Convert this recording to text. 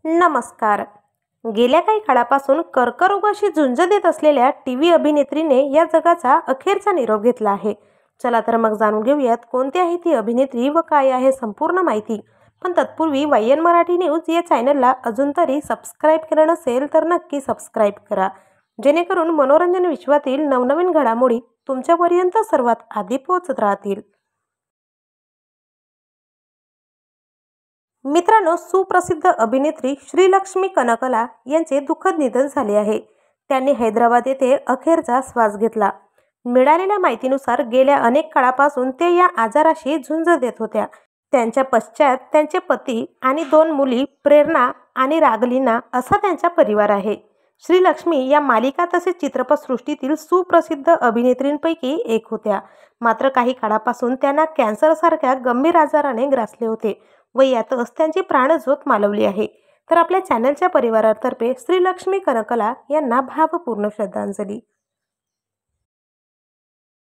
नमस्कार. गेल्या काही काळापासून कर्करोगाशी झुंज देत असलेल्या टीव्ही अभिनेत्रीने या जगाचा अखेरचा निरोप घेतला आहे. चला तर मग जाणून घेऊयात कोणती आहे ती अभिनेत्री व काय आहे संपूर्ण माहिती. पण तत्पूर्वी वायएन मराठी न्यूज या चॅनलला अजून तरी सबस्क्राईब केलं नसेल तर नक्की सबस्क्राईब करा, जेणेकरून मनोरंजन विश्वातील नवनवीन घडामोडी तुमच्यापर्यंत सर्वात आधी पोहोचत राहतील. मित्रांनो, सुप्रसिद्ध अभिनेत्री श्रीलक्ष्मी कनकला यांचे दुःखद निधन झाले आहे. त्यांनी हैदराबाद येथे अखेरचा श्वास घेतला. मिळालेल्या माहितीनुसार गेल्या अनेक काळापासून ते या आजाराशी झुंज देत होत्या. त्यांच्या पश्चात त्यांचे पती आणि 2 मुली प्रेरणा आणि रागलिना असा त्यांचा परिवार आहे. श्रीलक्ष्मी या मालिका तसेच चित्रपटसृष्टीतील सुप्रसिद्ध अभिनेत्रींपैकी एक होत्या. मात्र काही काळापासून त्यांना कॅन्सरसारख्या गंभीर आजाराने ग्रासले होते व यातच त्यांची प्राणज्योत मालवली आहे. तर आपल्या चॅनलच्या परिवारातर्फे श्रीलक्ष्मी कनकला यांना भावपूर्ण श्रद्धांजली.